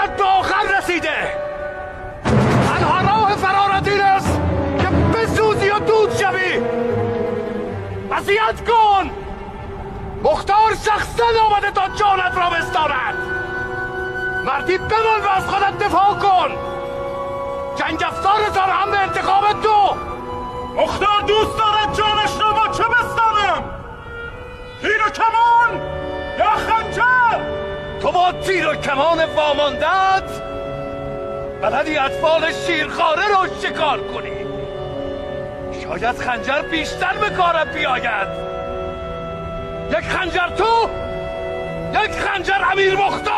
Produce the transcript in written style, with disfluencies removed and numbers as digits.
جنگت به آخر رسیده. تنها راه فرارت این است که بسوزی و دود شوی. وصیت کن. مختار شخصا آمده تا جانت را بستاند. مردی بمان و از خودت دفاع کن. جنگ افزارتان هم به انتخاب تو. مختار دوست دارد جانش را با چه بستانم؟ تیر و کمان یا خنجر؟ تو با تیر و کمان واماندت بلدی اطفال شیرخواره رو شکار کنی. شاید خنجر بیشتر به کارت بیاید. یک خنجر تو، یک خنجر امیر مختار.